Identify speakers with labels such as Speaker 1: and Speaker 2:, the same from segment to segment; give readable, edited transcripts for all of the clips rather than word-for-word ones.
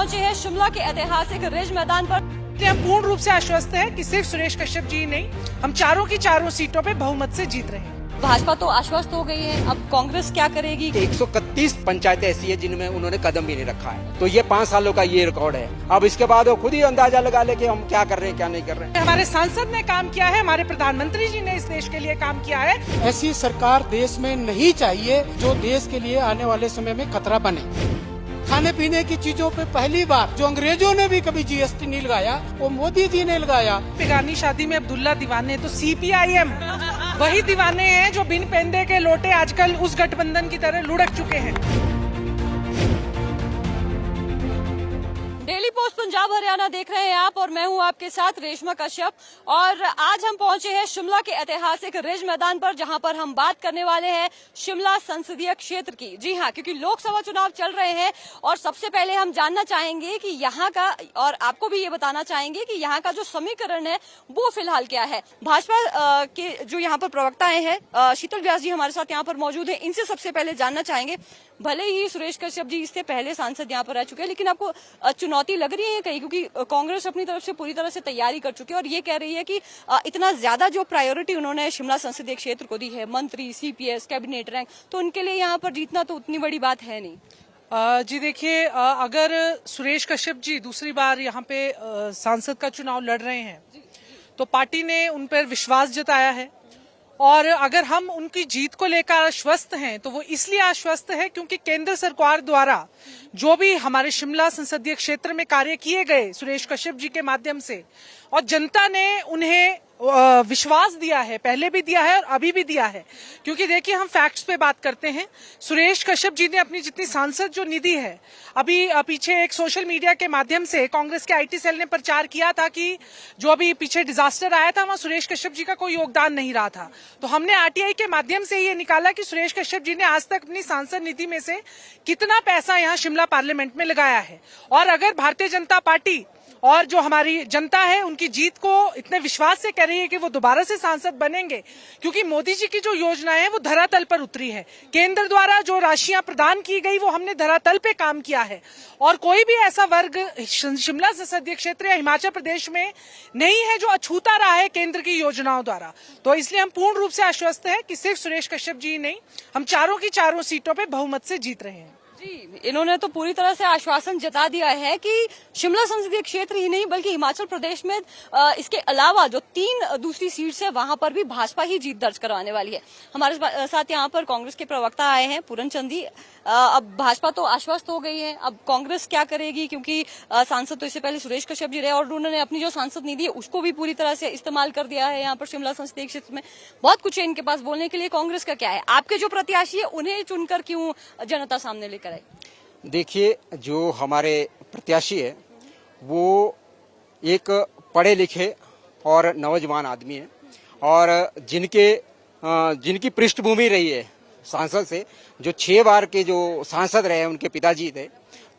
Speaker 1: पहुंचे हैं शिमला के ऐतिहासिक रिज मैदान पर।
Speaker 2: हम पूर्ण रूप से आश्वस्त हैं कि सिर्फ सुरेश कश्यप जी नहीं, हम चारों की चारों सीटों पे बहुमत से जीत रहे हैं।
Speaker 1: भाजपा तो आश्वस्त हो गई है, अब कांग्रेस क्या करेगी?
Speaker 3: 131 पंचायतें ऐसी है जिनमें उन्होंने कदम भी नहीं रखा है, तो ये 5 सालों का ये रिकॉर्ड है। अब इसके बाद वो खुद ही अंदाजा लगा ले कि हम क्या कर रहे हैं क्या नहीं कर रहे हैं।
Speaker 2: हमारे सांसद ने काम किया है, हमारे प्रधानमंत्री जी ने इस देश के लिए काम किया है।
Speaker 4: ऐसी सरकार देश में नहीं चाहिए जो देश के लिए आने वाले समय में खतरा बने। खाने पीने की चीजों पे पहली बार जो अंग्रेजों ने भी कभी जीएसटी नहीं लगाया, वो मोदी जी ने लगाया।
Speaker 2: बेगानी शादी में अब्दुल्ला दीवाने, तो सीपीआईएम वही दीवाने हैं जो बिन पेंदे के लोटे आजकल उस गठबंधन की तरह लुढ़क चुके हैं।
Speaker 1: डेली पोस्ट पंजाब हरियाणा देख रहे हैं आप और मैं हूं आपके साथ रेशमा कश्यप। और आज हम पहुंचे हैं शिमला के ऐतिहासिक रिज मैदान पर, जहां पर हम बात करने वाले हैं शिमला संसदीय क्षेत्र की। जी हां, क्योंकि लोकसभा चुनाव चल रहे हैं और सबसे पहले हम जानना चाहेंगे कि यहाँ का, और आपको भी ये बताना चाहेंगे कि यहाँ का जो समीकरण है वो फिलहाल क्या है। भाजपा के जो यहाँ पर प्रवक्ताएं हैं, शीतल व्यास जी हमारे साथ यहाँ पर मौजूद है, इनसे सबसे पहले जानना चाहेंगे। भले ही सुरेश कश्यप जी इससे पहले सांसद यहाँ पर रह चुके हैं, लेकिन आपको चुनौती लग रही है कहीं? क्योंकि कांग्रेस अपनी तरफ से पूरी तरह से तैयारी कर चुकी है और ये कह रही है कि इतना ज्यादा जो प्रायोरिटी उन्होंने शिमला संसदीय क्षेत्र को दी है, मंत्री, सीपीएस, कैबिनेट रैंक, तो उनके लिए यहाँ पर जीतना तो उतनी बड़ी बात है नहीं।
Speaker 2: जी देखिए, अगर सुरेश कश्यप जी दूसरी बार यहाँ पे सांसद का चुनाव लड़ रहे हैं तो पार्टी ने उन पर विश्वास जताया है, और अगर हम उनकी जीत को लेकर आश्वस्त हैं तो वो इसलिए आश्वस्त है क्योंकि केंद्र सरकार द्वारा जो भी हमारे शिमला संसदीय क्षेत्र में कार्य किए गए सुरेश कश्यप जी के माध्यम से, और जनता ने उन्हें विश्वास दिया है, पहले भी दिया है और अभी भी दिया है। क्योंकि देखिए, हम फैक्ट्स पे बात करते हैं। सुरेश कश्यप जी ने अपनी जितनी सांसद जो निधि है, अभी पीछे एक सोशल मीडिया के माध्यम से कांग्रेस के आईटी सेल ने प्रचार किया था कि जो अभी पीछे डिजास्टर आया था वहां सुरेश कश्यप जी का कोई योगदान नहीं रहा था। तो हमने आरटीआई के माध्यम से ये निकाला कि सुरेश कश्यप जी ने आज तक अपनी सांसद निधि में से कितना पैसा यहाँ शिमला पार्लियामेंट में लगाया है। और अगर भारतीय जनता पार्टी और जो हमारी जनता है उनकी जीत को इतने विश्वास से कह रही है कि वो दोबारा से सांसद बनेंगे, क्योंकि मोदी जी की जो योजनाएं हैं वो धरातल पर उतरी है। केंद्र द्वारा जो राशियां प्रदान की गई वो हमने धरातल पे काम किया है, और कोई भी ऐसा वर्ग शिमला संसदीय क्षेत्र या हिमाचल प्रदेश में नहीं है जो अछूता रहा है केंद्र की योजनाओं द्वारा। तो इसलिए हम पूर्ण रूप से आश्वस्त हैं कि सिर्फ सुरेश कश्यप जी नहीं, हम चारों की चारों सीटों पे बहुमत से जीत रहे हैं।
Speaker 1: जी, इन्होंने तो पूरी तरह से आश्वासन जता दिया है कि शिमला संसदीय क्षेत्र ही नहीं बल्कि हिमाचल प्रदेश में इसके अलावा जो 3 दूसरी सीट्स है वहां पर भी भाजपा ही जीत दर्ज करवाने वाली है। हमारे साथ यहाँ पर कांग्रेस के प्रवक्ता आए हैं, पूरन चंदी। अब भाजपा तो आश्वस्त हो गई है, अब कांग्रेस क्या करेगी? क्योंकि सांसद तो इससे पहले सुरेश कश्यप जी रहे और उन्होंने अपनी जो सांसद निधि है उसको भी पूरी तरह से इस्तेमाल कर दिया है। यहाँ पर शिमला संसदीय क्षेत्र में बहुत कुछ है इनके पास बोलने के लिए। कांग्रेस का क्या है? आपके जो प्रत्याशी है उन्हें चुनकर क्यों जनता सामने लेकर आई?
Speaker 3: देखिए, जो हमारे प्रत्याशी है वो एक पढ़े लिखे और नौजवान आदमी है, और जिनकी पृष्ठभूमि रही है सांसद से, जो 6 बार के जो सांसद रहे हैं उनके पिताजी थे,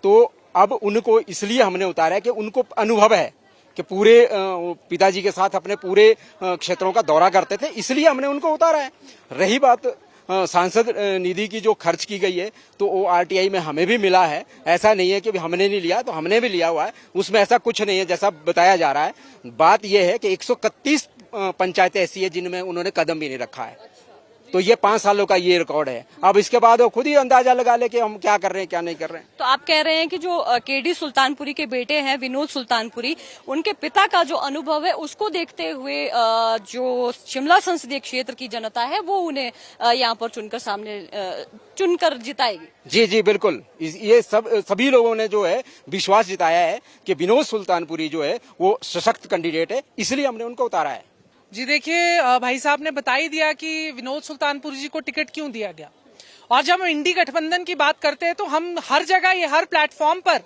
Speaker 3: तो अब उनको इसलिए हमने उतारा है कि उनको अनुभव है कि पूरे पिताजी के साथ अपने पूरे क्षेत्रों का दौरा करते थे, इसलिए हमने उनको उतारा है। रही बात सांसद निधि की जो खर्च की गई है, तो वो आरटीआई में हमें भी मिला है। ऐसा नहीं है कि हमने नहीं लिया, तो हमने भी लिया हुआ है, उसमें ऐसा कुछ नहीं है जैसा बताया जा रहा है। बात यह है कि 131 पंचायतें ऐसी है जिनमें उन्होंने कदम भी नहीं रखा है, तो ये 5 सालों का ये रिकॉर्ड है। अब इसके बाद वो खुद ही अंदाजा लगा ले कि हम क्या कर रहे हैं क्या नहीं कर रहे हैं।
Speaker 1: तो आप कह रहे हैं कि जो केडी सुल्तानपुरी के बेटे हैं विनोद सुल्तानपुरी, उनके पिता का जो अनुभव है उसको देखते हुए जो शिमला संसदीय क्षेत्र की जनता है वो उन्हें यहाँ पर चुनकर जिताएगी।
Speaker 3: जी जी बिल्कुल, ये सभी लोगों ने जो है विश्वास जताया है कि विनोद सुल्तानपुरी जो है वो सशक्त कैंडिडेट है, इसलिए हमने उनको उतारा है।
Speaker 2: जी देखिए, भाई साहब ने बता ही दिया कि विनोद सुल्तानपुरी जी को टिकट क्यों दिया गया। और जब हम इंडी गठबंधन की बात करते हैं तो हम हर जगह, ये हर प्लेटफॉर्म पर,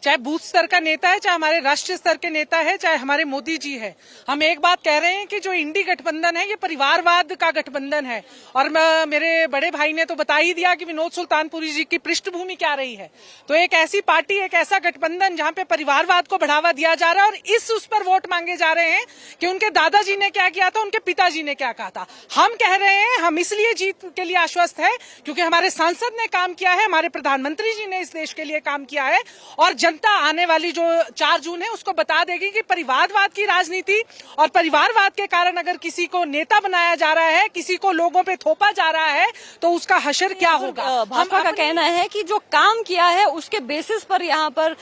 Speaker 2: चाहे बूथ स्तर का नेता है, चाहे हमारे राष्ट्रीय स्तर के नेता है, चाहे हमारे मोदी जी है, हम एक बात कह रहे हैं कि जो इंडी गठबंधन है ये परिवारवाद का गठबंधन है। और मेरे बड़े भाई ने तो बता ही दिया कि विनोद सुल्तानपुरी जी की पृष्ठभूमि क्या रही है। तो एक ऐसी पार्टी, एक ऐसा गठबंधन जहां पे परिवारवाद को बढ़ावा दिया जा रहा है, और उस पर वोट मांगे जा रहे हैं कि उनके दादाजी ने क्या किया था, उनके पिताजी ने क्या कहा था। हम कह रहे हैं, हम इसलिए जीत के लिए आश्वस्त है क्योंकि हमारे सांसद ने काम किया है, हमारे प्रधानमंत्री जी ने इस देश के लिए काम किया है। और जनता आने वाली जो 4 जून है उसको बता देगी कि परिवारवाद की राजनीति और परिवारवाद के कारण अगर किसी को नेता बनाया जा रहा है, किसी को लोगों पे थोपा जा रहा है, तो उसका हशर क्या होगा।
Speaker 1: भाजपा का कहना है कि जो काम किया है उसके बेसिस पर यहाँ पर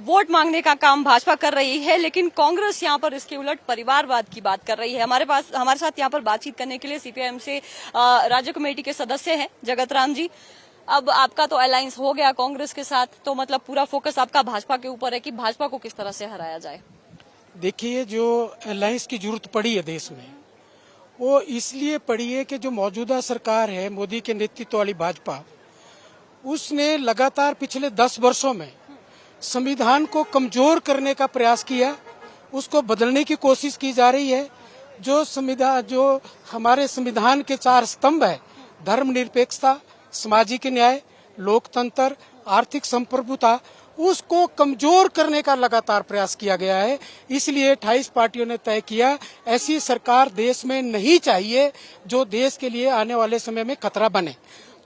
Speaker 1: वोट मांगने का काम भाजपा कर रही है, लेकिन कांग्रेस यहाँ पर इसके उलट परिवारवाद की बात कर रही है। हमारे साथ यहाँ पर बातचीत करने के लिए सीपीआईएम से राज्य कमेटी के सदस्य हैं जगत राम जी। अब आपका तो अलायंस हो गया कांग्रेस के साथ, तो मतलब पूरा फोकस आपका भाजपा के ऊपर है कि भाजपा को किस तरह से हराया जाए।
Speaker 4: देखिए, जो अलायंस की जरूरत पड़ी है देश में, वो इसलिए पड़ी है कि जो मौजूदा सरकार है, मोदी के नेतृत्व वाली भाजपा, उसने लगातार पिछले 10 वर्षों में संविधान को कमजोर करने का प्रयास किया, उसको बदलने की कोशिश की जा रही है। जो हमारे संविधान के 4 स्तंभ है, धर्मनिरपेक्षता, सामाजिक न्याय, लोकतंत्र, आर्थिक संप्रभुता, उसको कमजोर करने का लगातार प्रयास किया गया है। इसलिए 28 पार्टियों ने तय किया, ऐसी सरकार देश में नहीं चाहिए जो देश के लिए आने वाले समय में खतरा बने।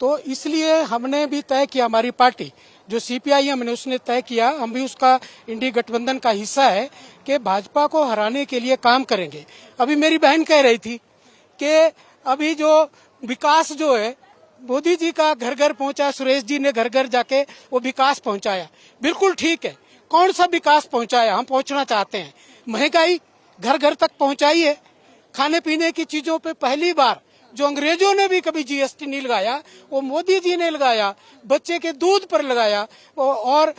Speaker 4: तो इसलिए हमने भी तय किया, हमारी पार्टी जो सीपीआईएम ने, उसने तय किया, हम भी उसका इंडी गठबंधन का हिस्सा है, कि भाजपा को हराने के लिए काम करेंगे। अभी मेरी बहन कह रही थी कि अभी जो विकास जो है, मोदी जी का घर घर पहुंचा, सुरेश जी ने घर घर जाके वो विकास पहुंचाया, बिल्कुल ठीक है। कौन सा विकास पहुंचाया, हम पहुंचना चाहते हैं। महंगाई घर घर तक पहुंचाई है। खाने पीने की चीजों पे पहली बार जो अंग्रेजों ने भी कभी जीएसटी नहीं लगाया, वो मोदी जी ने लगाया। बच्चे के दूध पर लगाया और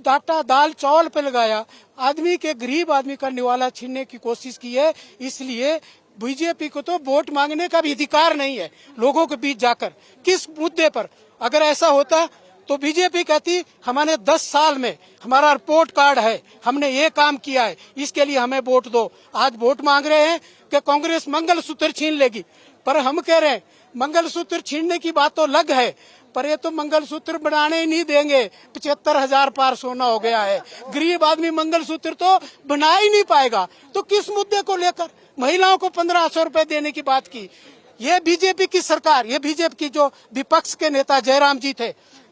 Speaker 4: आटा दाल चावल पे लगाया। आदमी के, गरीब आदमी का निवाला छीनने की कोशिश की है। इसलिए बीजेपी को तो वोट मांगने का भी अधिकार नहीं है लोगों के बीच जाकर। किस मुद्दे पर अगर ऐसा होता तो बीजेपी कहती, हमने 10 साल में हमारा रिपोर्ट कार्ड है, हमने ये काम किया है, इसके लिए हमें वोट दो। आज वोट मांग रहे हैं कि कांग्रेस मंगलसूत्र छीन लेगी, पर हम कह रहे हैं मंगलसूत्र छीनने की बात तो अलग है, पर ये तो मंगलसूत्र बनाने ही नहीं देंगे। 75,000 पार सोना हो गया है, गरीब आदमी मंगलसूत्र तो बना ही नहीं पाएगा। तो किस मुद्दे को लेकर महिलाओं को 1500 रुपए देने की बात की। ये बीजेपी की सरकार, ये बीजेपी की जो विपक्ष के नेता जयराम जी थे,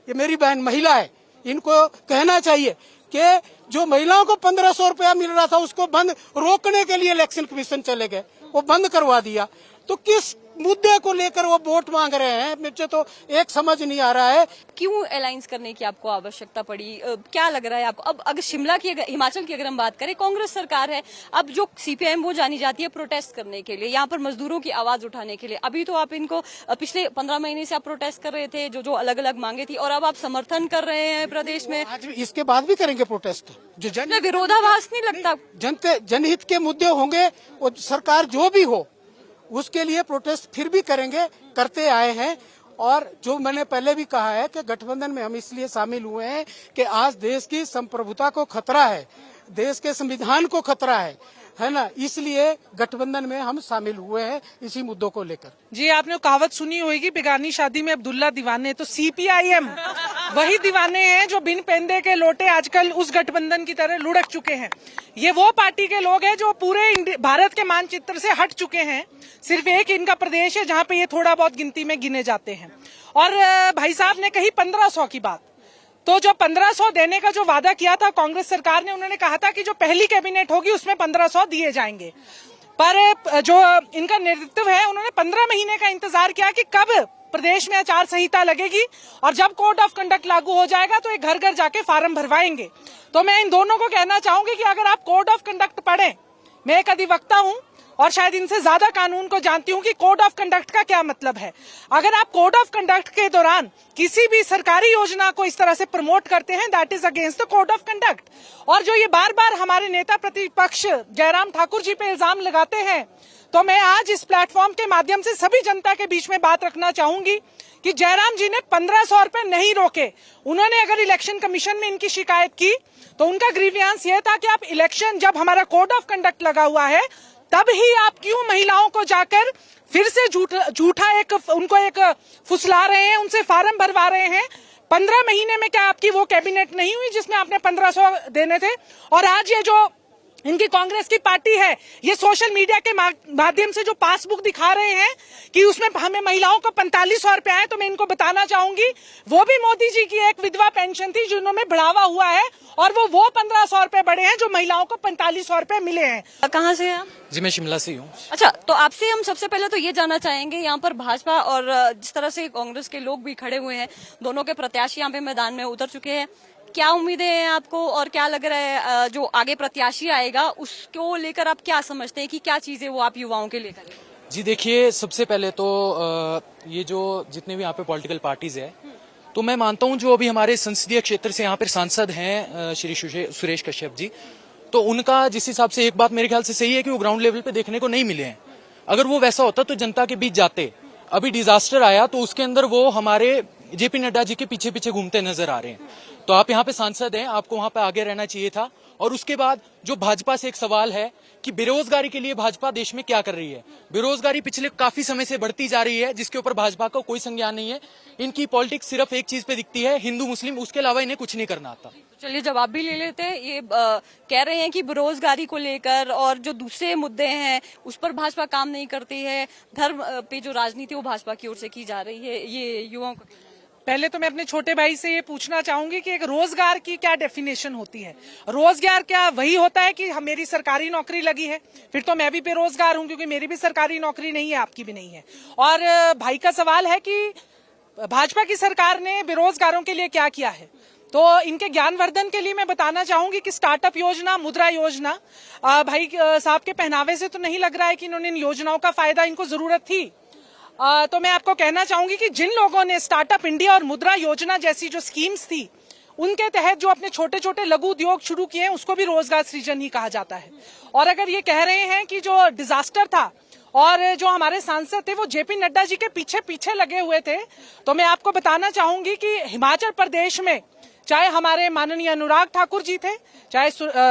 Speaker 4: ये मेरी बहन महिला है, इनको कहना चाहिए कि जो महिलाओं को 1500 रुपया मिल रहा था उसको बंद रोकने के लिए इलेक्शन कमीशन चले गए, वो बंद करवा दिया। तो किस मुद्दे को लेकर वो वोट मांग रहे हैं, मुझे तो एक समझ नहीं आ रहा है।
Speaker 1: क्यों अलायंस करने की आपको आवश्यकता पड़ी, क्या लग रहा है आपको? अब अगर शिमला की, हिमाचल की अगर हम बात करें, कांग्रेस सरकार है, अब जो सीपीआईएम वो जानी जाती है प्रोटेस्ट करने के लिए, यहाँ पर मजदूरों की आवाज उठाने के लिए। अभी तो आप इनको पिछले 15 महीने से आप प्रोटेस्ट कर रहे थे, जो अलग अलग मांगे थी, और अब आप समर्थन कर रहे हैं प्रदेश में।
Speaker 4: आज इसके बाद भी करेंगे प्रोटेस्ट। जो
Speaker 1: विरोधाभास नहीं लगता?
Speaker 4: जनहित के मुद्दे होंगे, वो सरकार जो भी हो उसके लिए प्रोटेस्ट फिर भी करेंगे, करते आए हैं। और जो मैंने पहले भी कहा है कि गठबंधन में हम इसलिए शामिल हुए हैं कि आज देश की संप्रभुता को खतरा है, देश के संविधान को खतरा है ना, इसलिए गठबंधन में हम शामिल हुए हैं इसी मुद्दों को लेकर।
Speaker 2: जी, आपने कहावत सुनी होगी, बेगानी शादी में अब्दुल्ला दीवाने। तो सीपीआईएम वही दीवाने हैं जो बिन पेंदे के लोटे आजकल उस गठबंधन की तरह लुढ़क चुके हैं। ये वो पार्टी के लोग हैं जो पूरे भारत के मानचित्र से हट चुके हैं। सिर्फ एक इनका प्रदेश है जहाँ पे ये थोड़ा बहुत गिनती में गिने जाते हैं। और भाई साहब ने कही 1500 की बात, तो जो 1500 देने का जो वादा किया था कांग्रेस सरकार ने, उन्होंने कहा था कि जो पहली कैबिनेट होगी उसमें 1500 दिए जाएंगे। पर जो इनका नेतृत्व है, उन्होंने 15 महीने का इंतजार किया कि कब प्रदेश में आचार संहिता लगेगी और जब कोड ऑफ कंडक्ट लागू हो जाएगा तो ये घर घर जाके फार्म भरवाएंगे। तो मैं इन दोनों को कहना चाहूंगी कि अगर आप कोड ऑफ कंडक्ट पढ़ें, मैं एक अधिवक्ता हूं और शायद इनसे ज्यादा कानून को जानती हूं कि कोड ऑफ कंडक्ट का क्या मतलब है। अगर आप कोड ऑफ कंडक्ट के दौरान किसी भी सरकारी योजना को इस तरह से प्रमोट करते हैं, that is against the code of conduct. और जो ये बार बार हमारे नेता प्रतिपक्ष जयराम ठाकुर जी पे इल्जाम लगाते हैं, तो मैं आज इस प्लेटफॉर्म के माध्यम से सभी जनता के बीच में बात रखना चाहूंगी कि जयराम जी ने 1500 रुपए नहीं रोके। उन्होंने अगर इलेक्शन कमीशन में इनकी शिकायत की तो उनका ग्रीवियंस ये था कि आप इलेक्शन, जब हमारा कोड ऑफ कंडक्ट लगा हुआ है, तब ही आप क्यों महिलाओं को जाकर फिर से झूठा उनको एक फुसला रहे हैं, उनसे फार्म भरवा रहे हैं। 15 महीने में क्या आपकी वो कैबिनेट नहीं हुई जिसमें आपने 1500 देने थे? और आज ये जो इनकी कांग्रेस की पार्टी है। ये सोशल मीडिया के माध्यम से जो पासबुक दिखा रहे हैं कि उसमें हमें महिलाओं को 4500 रुपए आए, तो मैं इनको बताना चाहूंगी वो भी मोदी जी की एक विधवा पेंशन थी जिन्होंने बढ़ावा हुआ है, और वो 1500 रुपए बढ़े हैं जो महिलाओं को 4500 रुपए मिले हैं।
Speaker 1: कहाँ से हैं आप?
Speaker 5: जी मैं शिमला से ही हूँ।
Speaker 1: अच्छा, तो आपसे हम सबसे पहले तो ये जानना चाहेंगे, यहाँ पर भाजपा और जिस तरह से कांग्रेस के लोग भी खड़े हुए हैं, दोनों के प्रत्याशी यहाँ पे मैदान में उतर चुके हैं, क्या उम्मीदें हैं आपको और क्या लग रहा है जो आगे प्रत्याशी आएगा उसको लेकर आप क्या समझते हैं कि क्या चीजें वो आप युवाओं के लिए करें?
Speaker 5: जी देखिए, सबसे पहले तो ये जो जितने भी यहाँ पे पॉलिटिकल पार्टीज है, तो मैं मानता हूँ जो अभी हमारे संसदीय क्षेत्र से यहाँ पर सांसद हैं श्री सुरेश कश्यप जी, तो उनका जिस हिसाब से एक बात मेरे ख्याल से सही है कि वो ग्राउंड लेवल पे देखने को नहीं मिले हैं। अगर वो वैसा होता तो जनता के बीच जाते। अभी डिजास्टर आया तो उसके अंदर वो हमारे जेपी नड्डा जी के पीछे पीछे घूमते नजर आ रहे हैं। तो आप यहाँ पे सांसद हैं, आपको वहां पे आगे रहना चाहिए था। और उसके बाद जो भाजपा से एक सवाल है कि बेरोजगारी के लिए भाजपा देश में क्या कर रही है। बेरोजगारी पिछले काफी समय से बढ़ती जा रही है, जिसके ऊपर भाजपा को कोई संज्ञान नहीं है। इनकी पॉलिटिक्स सिर्फ एक चीज पे दिखती है, हिंदू मुस्लिम, उसके अलावा इन्हें कुछ नहीं करना आता।
Speaker 1: चलिए जवाब भी ले लेते हैं। ये कह रहे हैं कि बेरोजगारी को लेकर और जो दूसरे मुद्दे हैं उस पर भाजपा काम नहीं करती है, धर्म पे जो राजनीति वो भाजपा की ओर से की जा रही है, ये युवाओं को।
Speaker 2: पहले तो मैं अपने छोटे भाई से ये पूछना चाहूंगी कि एक रोजगार की क्या डेफिनेशन होती है। रोजगार क्या वही होता है कि मेरी सरकारी नौकरी लगी है, फिर तो मैं भी बेरोजगार हूं क्योंकि मेरी भी सरकारी नौकरी नहीं है, आपकी भी नहीं है। और भाई का सवाल है कि भाजपा की सरकार ने बेरोजगारों के लिए क्या किया है, तो इनके ज्ञानवर्धन के लिए मैं बताना चाहूंगी कि स्टार्टअप योजना, मुद्रा योजना, भाई साहब के पहनावे से तो नहीं लग रहा है कि इन्होंने इन योजनाओं का फायदा इनको जरूरत थी। तो मैं आपको कहना चाहूंगी कि जिन लोगों ने स्टार्टअप इंडिया और मुद्रा योजना जैसी जो स्कीम्स थी उनके तहत जो अपने छोटे छोटे लघु उद्योग शुरू किए हैं उसको भी रोजगार सृजन ही कहा जाता है। और अगर ये कह रहे हैं कि जो डिजास्टर था और जो हमारे सांसद थे वो जेपी नड्डा जी के पीछे पीछे लगे हुए थे, तो मैं आपको बताना चाहूंगी कि हिमाचल प्रदेश में चाहे हमारे माननीय अनुराग ठाकुर जी थे, चाहे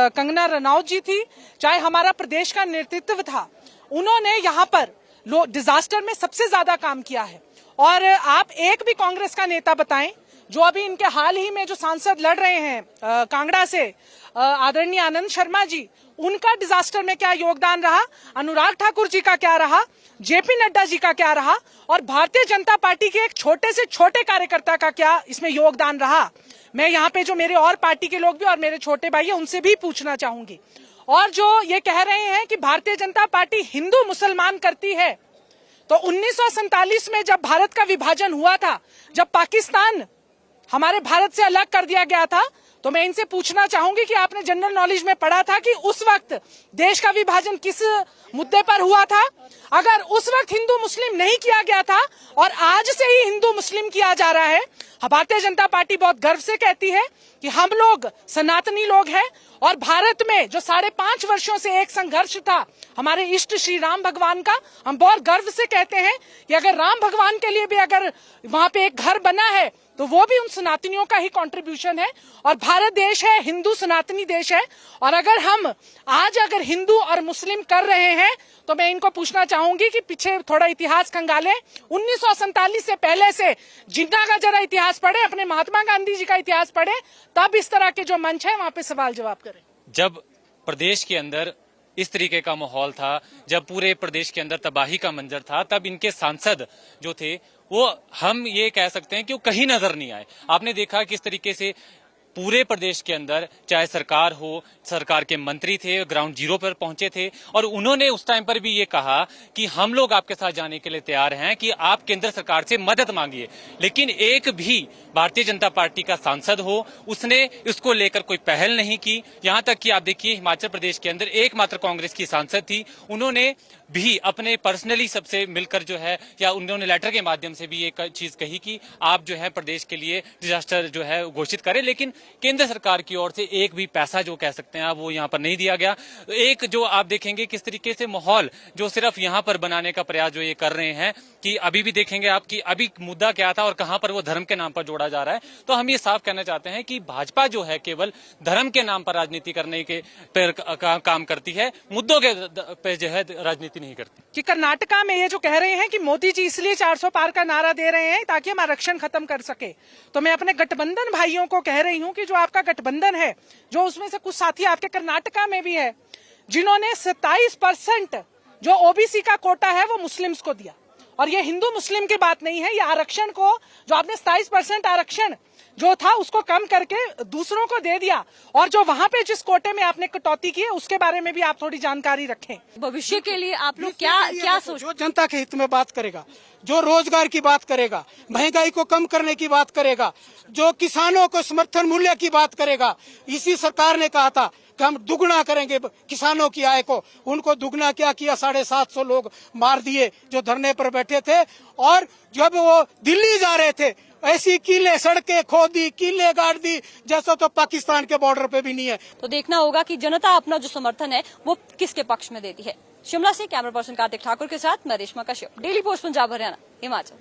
Speaker 2: कंगना रनौत जी थी, चाहे हमारा प्रदेश का नेतृत्व था, उन्होंने यहाँ पर डिजास्टर में सबसे ज्यादा काम किया है। और आप एक भी कांग्रेस का नेता बताएं जो अभी इनके हाल ही में जो सांसद लड़ रहे हैं कांगड़ा से, आदरणीय आनंद शर्मा जी, उनका डिजास्टर में क्या योगदान रहा, अनुराग ठाकुर जी का क्या रहा, जेपी नड्डा जी का क्या रहा, और भारतीय जनता पार्टी के एक छोटे से छोटे कार्यकर्ता का क्या इसमें योगदान रहा। मैं यहाँ पे जो मेरे और पार्टी के लोग भी और मेरे छोटे भाई है उनसे भी पूछना चाहूंगी। और जो ये कह रहे हैं कि भारतीय जनता पार्टी हिंदू मुसलमान करती है, तो 1947 में जब भारत का विभाजन हुआ था, जब पाकिस्तान हमारे भारत से अलग कर दिया गया था, तो मैं इनसे पूछना चाहूंगी कि आपने जनरल नॉलेज में पढ़ा था कि उस वक्त देश का विभाजन किस मुद्दे पर हुआ था। अगर उस वक्त हिंदू मुस्लिम नहीं किया गया था और आज से ही हिंदू मुस्लिम किया जा रहा है, भारतीय जनता पार्टी बहुत गर्व से कहती है कि हम लोग सनातनी लोग हैं। और भारत में जो 5.5 वर्षों से एक संघर्ष था हमारे इष्ट श्री राम भगवान का, हम बहुत गर्व से कहते हैं कि अगर राम भगवान के लिए भी अगर वहां पे एक घर बना है तो वो भी उन सनातनियों का ही कंट्रीब्यूशन है। और भारत देश है, हिंदू सनातनी देश है। और अगर हम आज अगर हिंदू और मुस्लिम कर रहे हैं तो मैं इनको पूछना चाहूंगी कि पीछे थोड़ा इतिहास खंगालें। 1947 से पहले से जिन्ना का जरा इतिहास पढ़े, अपने महात्मा गांधी जी का इतिहास पढ़े, तब इस तरह के जो मंच है वहां पे सवाल जवाब करें।
Speaker 6: जब प्रदेश के अंदर इस तरीके का माहौल था, जब पूरे प्रदेश के अंदर तबाही का मंजर था, तब इनके सांसद जो थे वो हम ये कह सकते हैं कि वो कहीं नजर नहीं आए। आपने देखा किस तरीके से पूरे प्रदेश के अंदर चाहे सरकार हो, सरकार के मंत्री थे, ग्राउंड जीरो पर पहुंचे थे और उन्होंने उस टाइम पर भी ये कहा कि हम लोग आपके साथ जाने के लिए तैयार हैं कि आप केंद्र सरकार से मदद मांगिए। लेकिन एक भी भारतीय जनता पार्टी का सांसद हो उसने इसको लेकर कोई पहल नहीं की। यहां तक कि आप देखिए हिमाचल प्रदेश के अंदर एकमात्र कांग्रेस की सांसद थी, उन्होंने भी अपने पर्सनली सबसे मिलकर जो है या उन्होंने लेटर के माध्यम से भी एक चीज कही कि आप जो है प्रदेश के लिए डिजास्टर जो है घोषित करें। लेकिन केंद्र सरकार की ओर से एक भी पैसा जो कह सकते हैं आप वो यहाँ पर नहीं दिया गया। एक जो आप देखेंगे किस तरीके से माहौल जो सिर्फ यहाँ पर बनाने का प्रयास जो ये कर रहे हैं कि अभी भी देखेंगे आप कि अभी मुद्दा क्या था और कहां पर वो धर्म के नाम पर जोड़ा जा रहा है। तो हम ये साफ कहना चाहते हैं कि भाजपा जो है केवल धर्म के नाम पर राजनीति करने के पर काम करती है, मुद्दों के पे जो है राजनीति नहीं करती।
Speaker 2: कि कर्नाटका में ये जो कह रहे हैं कि मोदी जी इसलिए 400 पार का नारा दे रहे हैं ताकि हम आरक्षण खत्म कर सके, तो मैं अपने गठबंधन भाइयों को कह रही हूं कि जो आपका गठबंधन है, जो उसमें से कुछ साथी आपके कर्नाटका में भी है, जिन्होंने 27% जो ओबीसी का कोटा है वो मुस्लिम्स को दिया। और ये हिंदू मुस्लिम की बात नहीं है, ये आरक्षण को जो आपने 27% आरक्षण जो था उसको कम करके दूसरों को दे दिया, और जो वहां पे जिस कोटे में आपने कटौती की है उसके बारे में भी आप थोड़ी जानकारी रखें।
Speaker 1: भविष्य के लिए आप लोग क्या सोच,
Speaker 4: जो जनता के हित में बात करेगा, जो रोजगार की बात करेगा, महंगाई को कम करने की बात करेगा, जो किसानों को समर्थन मूल्य की बात करेगा, इसी सरकार ने कहा था कि हम दुगना करेंगे किसानों की आय को। उनको दुगना क्या किया, 750 लोग मार दिए जो धरने पर बैठे थे। और जब वो दिल्ली जा रहे थे ऐसी कीले सड़कें खोदी, कीले गाड़ दी जैसा तो पाकिस्तान के बॉर्डर पे भी नहीं है।
Speaker 1: तो देखना होगा कि जनता अपना जो समर्थन है वो किसके पक्ष में देती है। शिमला से कैमरा पर्सन कार्तिक ठाकुर के साथ मैं रेशमा कश्यप, डेली पोस्ट पंजाब हरियाणा हिमाचल।